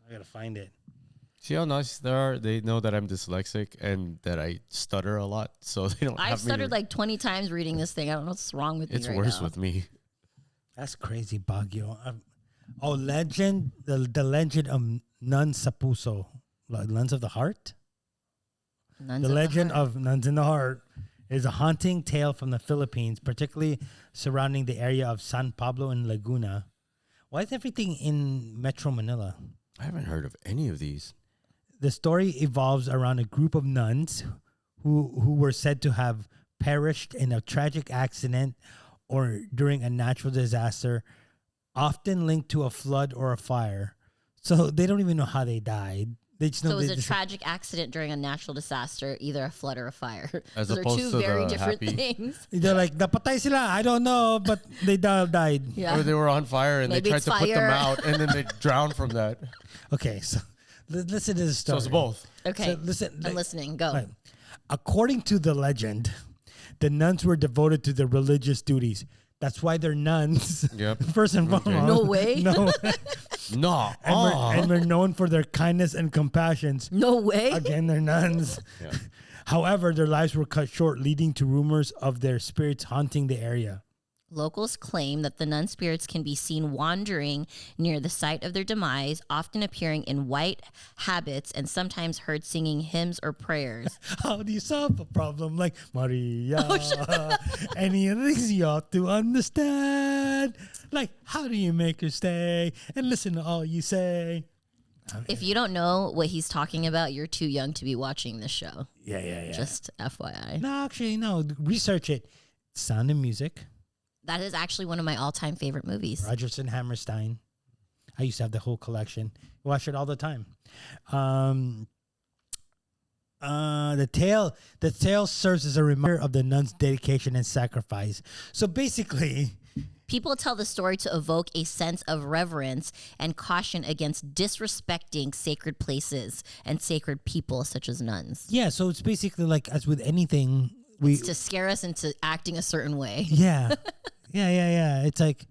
S3: I gotta find it.
S2: See how nice they are? They know that I'm dyslexic and that I stutter a lot, so they don't
S1: I've
S2: have
S1: stuttered
S2: me.
S1: like 20 times reading this thing. I don't know what's wrong with
S2: It's
S1: me right
S2: worse
S1: now.
S2: with me.
S3: That's crazy, Baguio. Legend. The legend of Nuns sa Puso. Nuns of the Heart.
S1: Nuns
S3: The
S1: of the
S3: legend
S1: Heart.
S3: of Nuns in the Heart is a haunting tale from the Philippines, particularly surrounding the area of San Pablo and Laguna. Why is everything in Metro Manila?
S2: I haven't heard of any of these.
S3: The story evolves around a group of nuns who were said to have perished in a tragic accident or during a natural disaster, often linked to a flood or a fire. So they don't even know how they died. They just know
S1: So it was
S3: they
S1: a
S3: just-
S1: tragic accident during a natural disaster, either a flood or a fire.
S2: As
S1: Those are
S2: opposed
S1: two
S2: to
S1: very
S2: the
S1: different
S2: happy-
S1: things.
S3: They're like, napatay sila. I don't know, but they died.
S1: Yeah.
S2: Or they were on fire and
S1: Maybe
S2: they tried
S1: it's
S2: to put them
S1: fire.
S2: out and then they drowned from that.
S3: Okay, so listen to this
S2: So
S3: story.
S2: it's both.
S1: Okay.
S3: So listen,
S1: I'm listening. Go.
S3: Right. According to the legend, The nuns were devoted to their religious duties. That's why they're nuns.
S2: Yep.
S3: First and foremost.
S1: No way.
S3: No.
S2: No.
S3: And we're known for their kindness and compassions.
S1: No way.
S3: Again, they're nuns.
S2: Yeah.
S3: However, their lives were cut short, leading to rumors of their spirits haunting the area.
S1: Locals claim that the nun spirits can be seen wandering near the site of their demise, often appearing in white habits and sometimes heard singing hymns or prayers.
S3: How do you solve a problem like Maria? Any of these you ought to understand. Like, how do you make her stay and listen to all you say?
S1: If you don't know what he's talking about, you're too young to be watching this show.
S3: Yeah.
S1: Just FYI.
S3: No, actually, no. Research it. Sound and Music.
S1: That is actually one of my all-time favorite movies.
S3: Rodgers and Hammerstein. I used to have the whole collection. Watch it all the time. The tale serves as a reminder of the nuns' dedication and sacrifice. So basically,
S1: People tell the story to evoke a sense of reverence and caution against disrespecting sacred places and sacred people such as nuns.
S3: yeah. So it's basically like as with anything, we
S1: It's to scare us into acting a certain way.
S3: yeah. It's like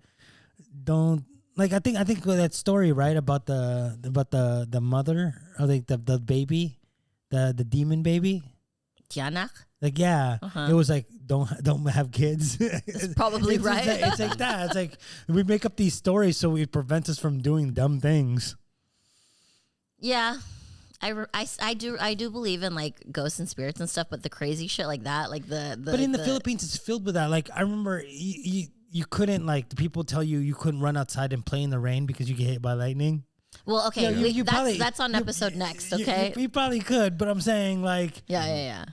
S3: don't like I think with that story, right, about the mother or like the baby, the demon baby.
S1: Tianak?
S3: Like it was like don't have kids.
S1: That's probably right.
S3: It's like that. It's like we make up these stories so it prevents us from doing dumb things.
S1: Yeah. I do believe in like ghosts and spirits and stuff, but the crazy shit like that, like the
S3: But in the Philippines, it's filled with that. Like I remember you couldn't like the people tell you couldn't run outside and play in the rain because you get hit by lightning.
S1: Well, okay,
S3: Yeah, you probably-
S1: that's on episode next, okay?
S3: You probably could, but I'm saying like
S1: Yeah.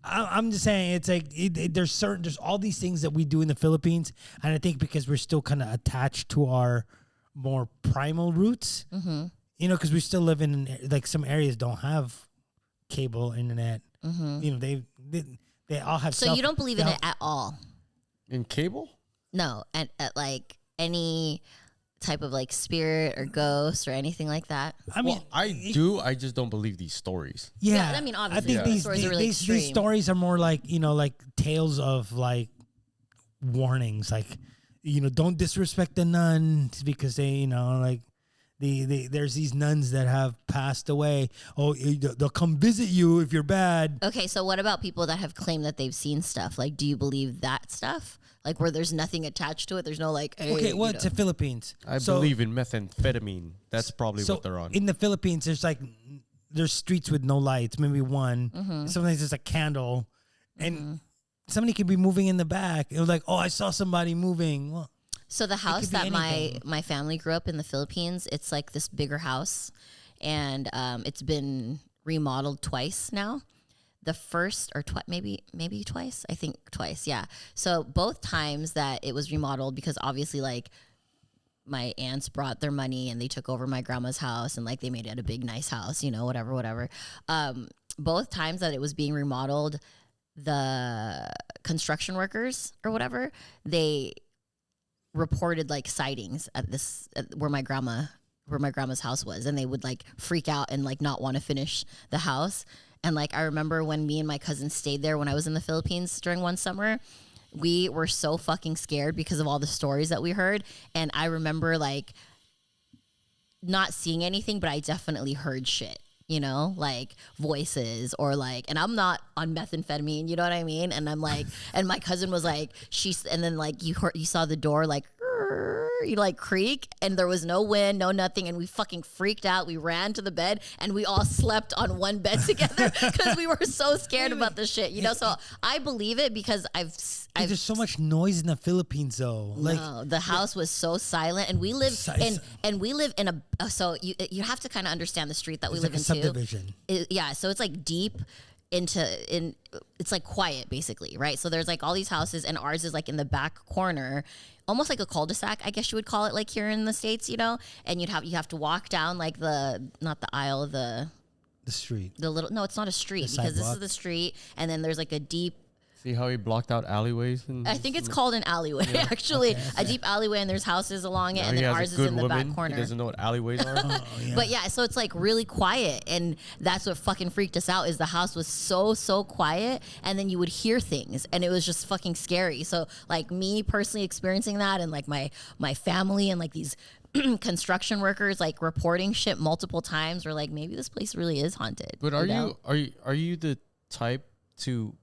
S3: I'm just saying it's like there's all these things that we do in the Philippines, and I think because we're still kind of attached to our more primal roots, you know, because we still live in like some areas don't have cable internet. You know, they all have.
S1: So you don't believe in it at all?
S2: In cable?
S1: No, at like any type of like spirit or ghost or anything like that.
S3: I mean,
S2: Well, I do. I just don't believe these stories.
S3: yeah.
S1: I mean, obviously,
S3: I think
S1: the
S3: these
S1: stories are really
S3: these
S1: extreme.
S3: stories are more like like tales of like warnings, like don't disrespect the nuns because they like. There's these nuns that have passed away. Oh, they'll come visit you if you're bad.
S1: Okay, so what about people that have claimed that they've seen stuff? Like, do you believe that stuff? Like, where there's nothing attached to it? There's no like. Hey,
S3: Okay, well, it's the Philippines.
S2: I believe in methamphetamine. That's probably what they're on.
S3: In the Philippines, there's streets with no lights, maybe one. Sometimes there's a candle, and somebody could be moving in the back. It was like, oh, I saw somebody moving. Well,
S1: So the house
S3: could be
S1: that
S3: anything.
S1: my family grew up in the Philippines, it's like this bigger house, and it's been remodeled twice now. The first or maybe twice. I think twice. Yeah. So both times that it was remodeled, because obviously like my aunts brought their money and they took over my grandma's house and like they made it a big nice house, whatever. Both times that it was being remodeled, the construction workers or whatever, they reported like sightings at where my grandma's house was, and they would like freak out and like not want to finish the house. And like I remember when me and my cousin stayed there when I was in the Philippines during one summer, we were so fucking scared because of all the stories that we heard. And I remember like not seeing anything, but I definitely heard shit. Like voices or like, and I'm not on methamphetamine, you know what I mean? And I'm like, and my cousin was like, and then like you saw the door like, you like creak, and there was no wind, no nothing, and we fucking freaked out. We ran to the bed and we all slept on one bed together because we were so scared about this shit, So I believe it because
S3: there's so much noise in the Philippines, though. Like
S1: no, the house was so silent, and we live in a. So you have to kind of understand the street that we live
S3: like a
S1: into.
S3: subdivision.
S1: So it's like deep it's like quiet basically, right? So there's like all these houses, and ours is like in the back corner, almost like a cul-de-sac, I guess you would call it, like here in the States, and you have to walk down like not the aisle,
S3: The street.
S1: no, it's not a street, because this is the street, and then there's like a deep
S2: See how he blocked out alleyways?
S1: I think it's called an alleyway, actually. A deep alleyway, and there's houses along it, and then ours is in the back corner.
S2: He doesn't know what alleyways are.
S1: But yeah, so it's like really quiet, and that's what fucking freaked us out is the house was so quiet, and then you would hear things, and it was just fucking scary. So like me personally experiencing that, and like my family and like these construction workers like reporting shit multiple times, were like, maybe this place really is haunted.
S2: But are you the type to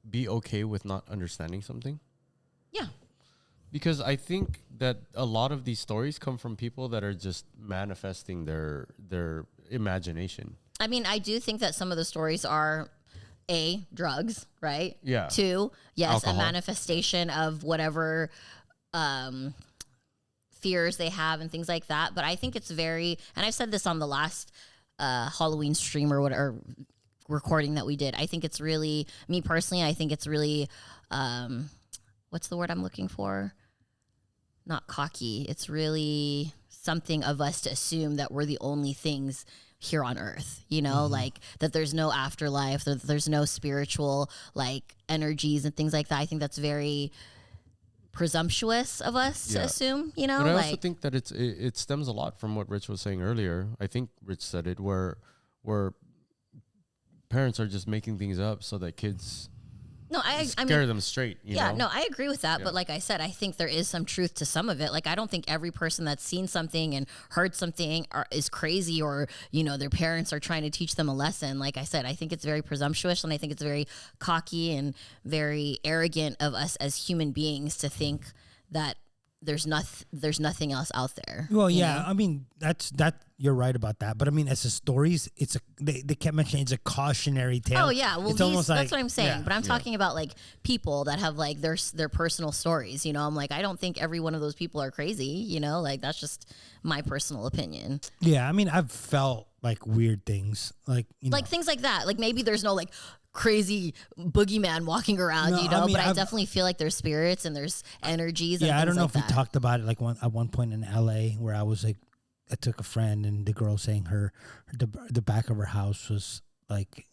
S2: be okay with not understanding something?
S1: Yeah.
S2: Because I think that a lot of these stories come from people that are just manifesting their imagination.
S1: I mean, I do think that some of the stories are drugs, right?
S2: Yeah.
S1: 2, yes,
S2: Alcohol.
S1: a manifestation of whatever fears they have and things like that. But I think it's very, and I've said this on the last Halloween stream or whatever recording that we did. I think it's really, me personally, I think it's really, what's the word I'm looking for? Not cocky. It's really something of us to assume that we're the only things here on earth, you know, like that there's no afterlife, that there's no spiritual like energies and things like that. I think that's very presumptuous of us to assume, you know.
S2: But I
S1: like,
S2: also think that it stems a lot from what Rich was saying earlier. I think Rich said it where parents are just making things up so that kids scare them straight. You know?
S1: No, I agree with that. Yeah. But like I said, I think there is some truth to some of it. Like, I don't think every person that's seen something and heard something is crazy, or, you know, their parents are trying to teach them a lesson. Like I said, I think it's very presumptuous, and I think it's very cocky and very arrogant of us as human beings to think that there's nothing else out there.
S3: Well, yeah, know? I mean, that you're right about that. But I mean, as the stories, they kept mentioning it's a cautionary tale.
S1: Oh yeah, well,
S3: it's
S1: that's what I'm saying. Yeah, but I'm talking about like people that have like their personal stories. You know, I'm like, I don't think every one of those people are crazy. You know, like that's just my personal opinion.
S3: Yeah, I mean, I've felt like weird things, like
S1: like things like that. Like maybe there's no like crazy boogeyman walking around, you know, I mean, but I definitely feel like there's spirits and there's energies.
S3: Yeah,
S1: and
S3: I don't know if
S1: we
S3: talked about it like at one point in LA where I was like, I took a friend and the girl saying the back of her house was like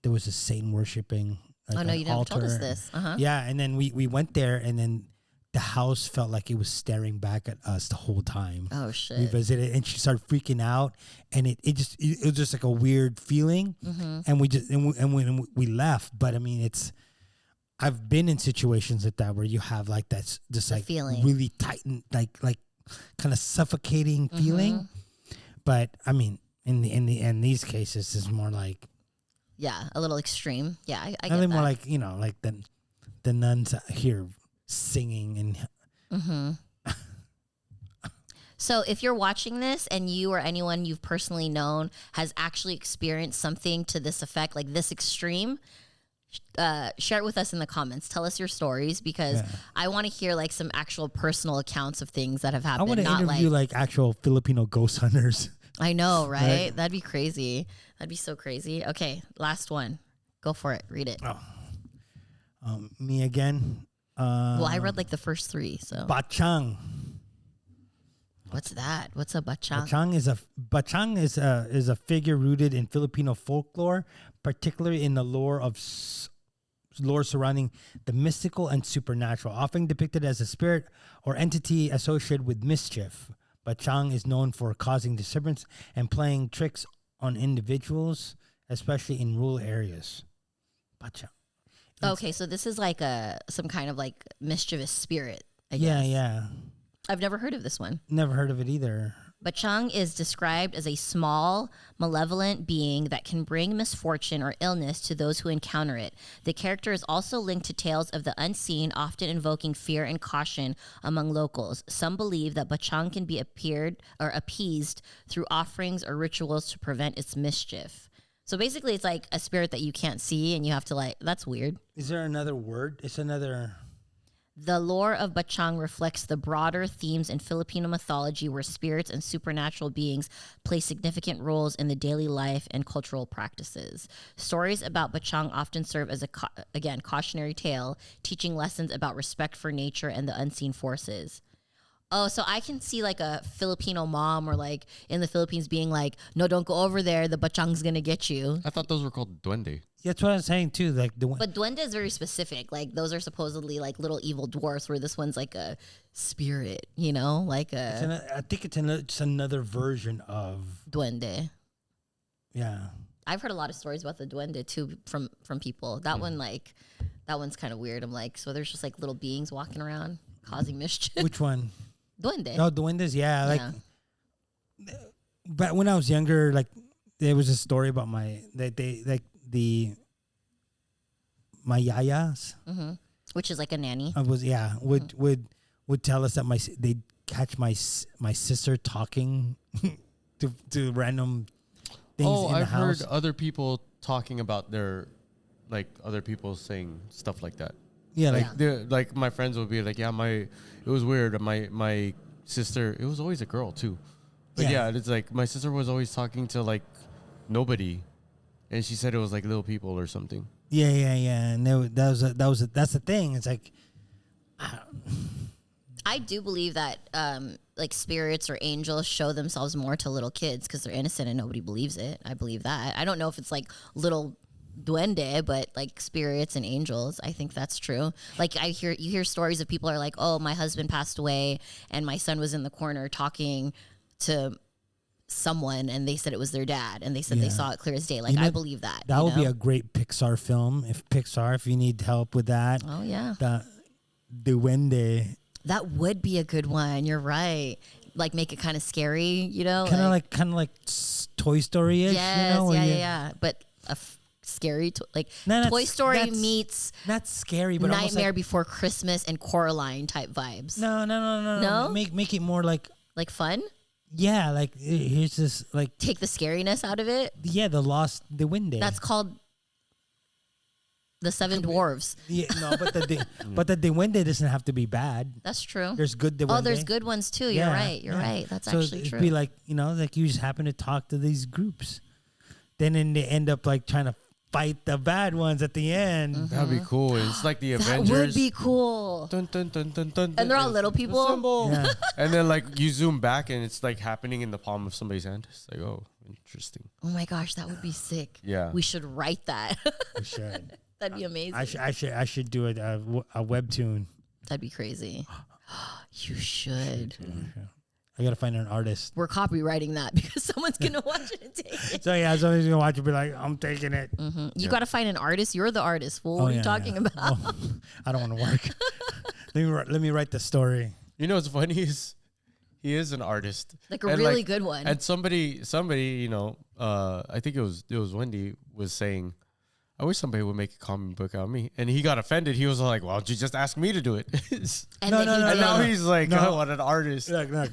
S3: there was a Satan worshiping. Like,
S1: oh no, you never told us this.
S3: Yeah, and then we went there, and then the house felt like it was staring back at us the whole time.
S1: Oh shit!
S3: We visited, and she started freaking out, and it was just like a weird feeling, and when we left. But I mean, I've been in situations like that where you have like that's just like
S1: feeling.
S3: Really tight and like kind of suffocating feeling. But I mean, in these cases, it's more like
S1: a little extreme. Yeah, I get
S3: that. More
S1: like,
S3: you know, like the nuns here singing and
S1: So if you're watching this and you or anyone you've personally known has actually experienced something to this effect, like this extreme, share it with us in the comments. Tell us your stories, because I want to hear like some actual personal accounts of things that have happened.
S3: I want to interview like actual Filipino ghost hunters.
S1: I know, right? That'd be crazy. That'd be so crazy. Okay, last one. Go for it. Read it.
S3: Me again.
S1: Well, I read like the first 3. So
S3: bachang.
S1: What's that? What's a bachang?
S3: Bachang is a figure rooted in Filipino folklore, particularly in the lore surrounding the mystical and supernatural, often depicted as a spirit or entity associated with mischief. Bachang is known for causing disturbance and playing tricks on individuals, especially in rural areas. Bachang.
S1: Okay, so this is like some kind of like mischievous spirit, I guess.
S3: Yeah.
S1: I've never heard of this one.
S3: Never heard of it either.
S1: Bachang is described as a small, malevolent being that can bring misfortune or illness to those who encounter it. The character is also linked to tales of the unseen, often invoking fear and caution among locals. Some believe that Bachang can be appeased through offerings or rituals to prevent its mischief. So basically, it's like a spirit that you can't see, and you have to like. That's weird.
S3: Is there another word? It's another.
S1: The lore of Bachang reflects the broader themes in Filipino mythology, where spirits and supernatural beings play significant roles in the daily life and cultural practices. Stories about Bachang often serve as a cautionary tale, teaching lessons about respect for nature and the unseen forces. Oh, so I can see like a Filipino mom or like in the Philippines being like, no, don't go over there. The bachang's going to get you.
S2: I thought those were called duende.
S3: That's what I'm saying too. Like
S1: But duende is very specific. Like those are supposedly like little evil dwarfs where this one's like a spirit, you know, like
S3: I think it's another version of
S1: duende.
S3: Yeah.
S1: I've heard a lot of stories about the duende too from people. That one's kind of weird. I'm like, so there's just like little beings walking around causing mischief.
S3: Which one?
S1: Duende.
S3: Oh, duendes. Yeah. Like, but when I was younger, like there was a story about my yayas.
S1: Mm-hmm. Which is like a nanny.
S3: Would tell us that they'd catch my sister talking to random things in the
S2: I've
S3: house.
S2: heard other people talking about other people saying stuff like that.
S3: Yeah,
S2: like my friends would be like, yeah, it was weird. My sister, it was always a girl too. But yeah, it's like my sister was always talking to like nobody, and she said it was like little people or something.
S3: Yeah, and that's the thing. It's like
S1: I do believe that like spirits or angels show themselves more to little kids because they're innocent and nobody believes it. I believe that. I don't know if it's like little duende, but like spirits and angels, I think that's true. Like you hear stories of people are like, oh, my husband passed away and my son was in the corner talking to someone and they said it was their dad and they said they saw it clear as day. Like I believe that.
S3: That would be a great Pixar film. If you need help with that.
S1: Oh yeah.
S3: The duende.
S1: That would be a good one. You're right. Like make it kind of scary, you know?
S3: Kind of like Toy Story-ish.
S1: Yes,
S3: you know,
S1: yeah. But scary, Toy Story meets
S3: not scary, but
S1: Nightmare Before Christmas and Coraline type vibes.
S3: No. Make it more like
S1: fun.
S3: Yeah, like here's this like
S1: take the scariness out of it.
S3: Yeah, the duende.
S1: That's called the Seven Dwarves.
S3: Yeah, no, but the duende doesn't have to be bad.
S1: That's true.
S3: There's good duende.
S1: Oh, there's good ones too. You're right. You're right. That's
S3: so
S1: actually
S3: it'd
S1: true.
S3: Be like, like you just happen to talk to these groups. Then they end up like trying to fight the bad ones at the end.
S1: Mm-hmm.
S2: That'd be cool. It's like the Avengers.
S1: That would be cool.
S2: Dun, dun, dun, dun, dun,
S1: And they're all little people.
S3: Yeah.
S2: And then like you zoom back and it's like happening in the palm of somebody's hand. It's like, oh, interesting.
S1: Oh my gosh, that would be sick.
S2: Yeah.
S1: We should write that.
S3: We should.
S1: That'd be amazing.
S3: I should do a webtoon.
S1: That'd be crazy. You should.
S3: I gotta find an artist.
S1: We're copywriting that because someone's gonna watch it and take it.
S3: So yeah, somebody's gonna watch it and be like, I'm taking it.
S1: Mm-hmm. You gotta find an artist. You're the artist, fool. What are you talking about?
S3: Oh, I don't want to work. let me write the story.
S2: You know what's funny is he is an artist.
S1: Like a really good one.
S2: And somebody, I think it was Wendy was saying, I wish somebody would make a comic book out of me. And he got offended. He was like, why don't you just ask me to do it?
S1: And
S3: No,
S2: now he's like, I want an artist.
S3: Look.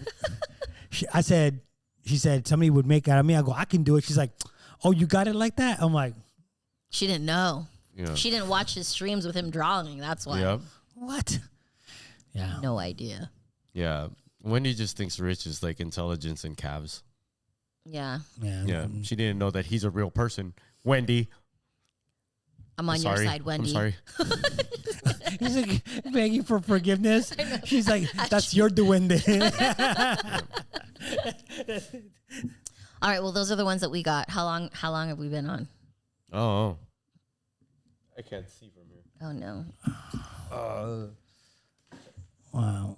S3: She said, somebody would make it out of me. I go, I can do it. She's like, oh, you got it like that? I'm like,
S1: she didn't know.
S2: Yeah.
S1: She didn't watch his streams with him drawing. That's why.
S2: Yep.
S3: what? Yeah.
S1: No idea.
S2: Yeah. Wendy just thinks Rich is like intelligence and calves.
S1: Yeah.
S2: Yeah. She didn't know that he's a real person. Wendy.
S1: I'm on your side, Wendy.
S2: I'm sorry.
S3: He's like begging for forgiveness. She's like, that's your duende.
S1: All right. Well, those are the ones that we got. How long have we been on?
S2: Oh. I can't see from here.
S1: Oh no.
S3: Wow.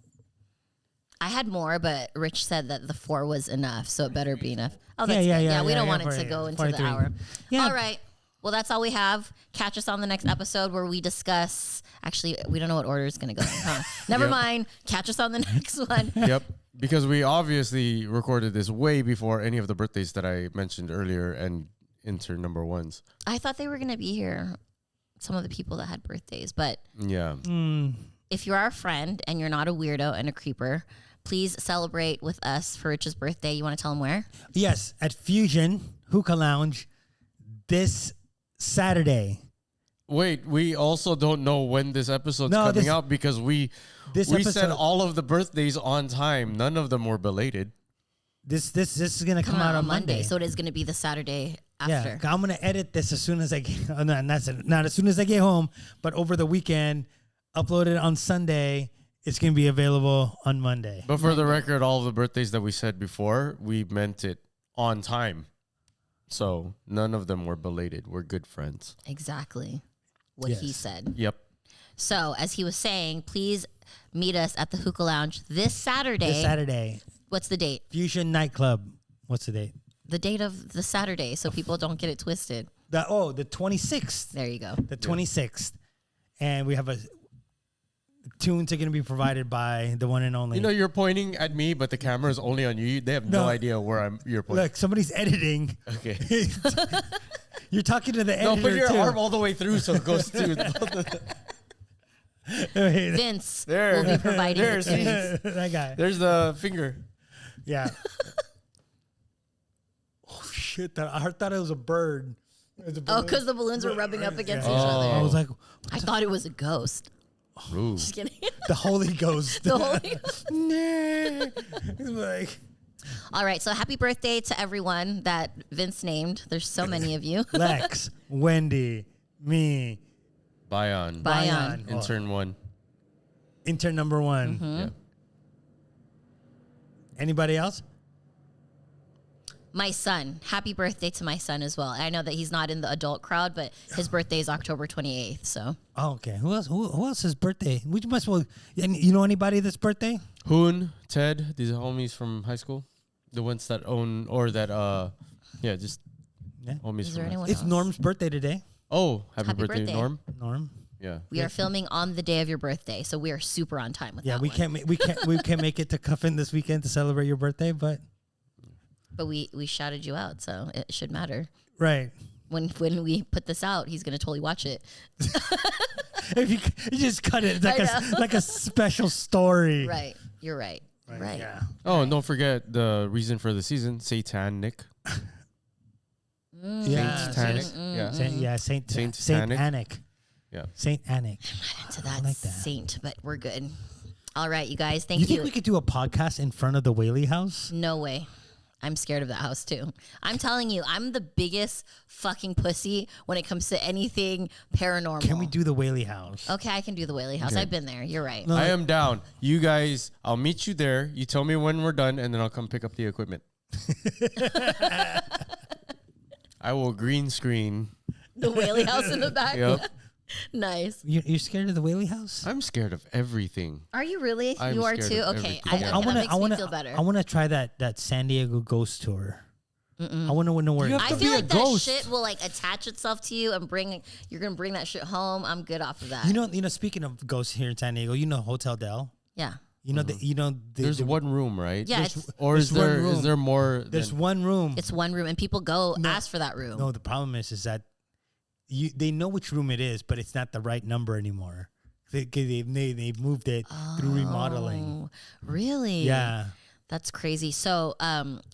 S1: I had more, but Rich said that the 4 was enough, so it better be enough. Oh, that's
S3: Yeah,
S1: good.
S3: yeah,
S1: We don't
S3: yeah,
S1: want it
S3: for-
S1: to go into
S3: 43.
S1: the hour.
S3: Yeah.
S1: All right. Well, that's all we have. Catch us on the next episode where we discuss. Actually, we don't know what order it's going to go in, huh? Never mind. Catch us on the next one.
S2: Yep. Because we obviously recorded this way before any of the birthdays that I mentioned earlier and enter number ones.
S1: I thought they were going to be here, some of the people that had birthdays. But
S2: Yeah.
S1: if you're our friend and you're not a weirdo and a creeper, please celebrate with us for Rich's birthday. You want to tell him where?
S3: Yes, at Fusion Hookah Lounge this Saturday.
S2: Wait, we also don't know when this episode's coming out because we said
S3: episode-
S2: all of the birthdays on time. None of them were belated.
S3: This is gonna come out on Monday.
S1: So it is going to be the Saturday
S3: Yeah,
S1: after.
S3: I'm gonna edit this as soon as I get. Not as soon as I get home, but over the weekend, upload it on Sunday. It's going to be available on Monday.
S2: But for the record, all of the birthdays that we said before, we meant it on time. So none of them were belated. We're good friends.
S1: Exactly what he said.
S2: Yep.
S1: So as he was saying, please meet us at the Hookah Lounge this Saturday.
S3: This Saturday.
S1: What's the date?
S3: Fusion Nightclub. What's the date?
S1: The date of the Saturday, so people don't get it twisted.
S3: The 26th.
S1: There you go.
S3: The 26th. And we have tunes are going to be provided by the one and only.
S2: You know, you're pointing at me, but the camera is only on you. They have no idea where you're pointing.
S3: Look, somebody's editing.
S2: Okay.
S3: You're talking to the editor.
S2: No, put your
S3: too.
S2: arm all the way through so it goes through.
S1: Vince will be providing the tunes.
S3: That guy.
S2: There's the finger.
S3: Yeah. Oh, shit. I thought it was a bird.
S1: Oh, because the balloons were rubbing up against each
S3: I
S1: other.
S3: was like,
S1: I thought it was a ghost.
S2: Ooh.
S1: Just kidding.
S3: the Holy Ghost.
S1: The Holy
S3: It's like,
S1: All right, so happy birthday to everyone that Vince named. There's so many of you.
S3: Lex, Wendy, me,
S2: Bayan.
S1: Bayan.
S2: Intern 1.
S3: intern number 1.
S2: Yeah.
S3: Anybody else?
S1: My son. Happy birthday to my son as well. I know that he's not in the adult crowd, but his birthday is October 28th. So
S3: Oh, okay. Who else? Who else's birthday? We might as well. You know anybody that's birthday?
S2: Hoon, Ted, these are homies from high school. The ones that own, or that, just
S3: Yeah.
S2: homies
S1: Is
S2: from
S1: there
S2: high
S1: anyone
S2: school.
S3: It's Norm's birthday today.
S2: Oh, happy birthday,
S1: birthday.
S2: Norm.
S3: Norm.
S2: Yeah.
S1: we are filming on the day of your birthday, so we are super on time with
S3: Yeah,
S1: that
S3: we
S1: one.
S3: can't make it to Cuffin this weekend to celebrate your birthday, but
S1: But we shouted you out, so it should matter.
S3: right.
S1: When we put this out, he's gonna totally watch it.
S3: If you just cut it like a special story.
S1: Right. You're right. Right.
S3: Yeah.
S2: Oh, and don't forget the reason for the season, Satanic.
S3: Yeah.
S2: Satanic.
S1: Mm.
S2: Yeah.
S3: Saint
S2: Satanic.
S3: Anik.
S2: Yeah.
S3: Saint Anik.
S1: To that,
S3: like that.
S1: saint, but we're good. All right, you guys. Thank
S3: You
S1: you.
S3: think we could do a podcast in front of the Whaley House?
S1: No way. I'm scared of that house too. I'm telling you, I'm the biggest fucking pussy when it comes to anything paranormal.
S3: Can we do the Whaley House?
S1: Okay, I can do the Whaley House.
S2: Okay.
S1: I've been there. You're right.
S3: No.
S2: I am down. You guys, I'll meet you there. You tell me when we're done, and then I'll come pick up the equipment. I will green screen.
S1: The Whaley House in the back.
S2: Yep.
S1: Nice.
S3: You're scared of the Whaley House?
S2: I'm scared of everything.
S1: Are you really?
S2: I'm
S1: you are
S2: scared
S1: too.
S2: of
S1: Okay,
S2: everything.
S1: that
S3: wanna,
S1: makes me feel better.
S3: I want to try that San Diego ghost tour. I want to know where.
S2: You have
S1: I
S2: to
S1: feel
S2: be a
S1: like that
S2: ghost.
S1: shit will like attach itself to you and you're gonna bring that shit home. I'm good off of that.
S3: You know. Speaking of ghosts here in San Diego, you know Hotel Del.
S1: Yeah.
S3: You know
S2: There's one room, right?
S1: Yeah,
S2: Or
S3: there's
S2: is
S3: one
S2: there
S3: room.
S2: is there more?
S3: There's one room.
S1: it's one room and people go ask for that room.
S3: No, the problem is that they know which room it is, but it's not the right number anymore. They moved it through remodeling.
S1: Oh, really?
S3: Yeah.
S1: That's crazy. So,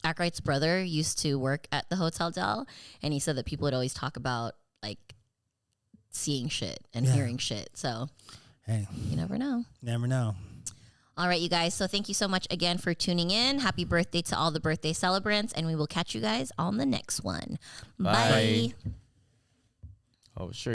S1: Ackwright's brother used to work at the Hotel Del, and he said that people would always talk about like seeing shit and hearing shit. So,
S3: Hey,
S1: you never know.
S3: never know.
S1: All right, you guys. So, thank you so much again for tuning in. Happy birthday to all the birthday celebrants, and we will catch you guys on the next one.
S2: Bye. Oh, sure.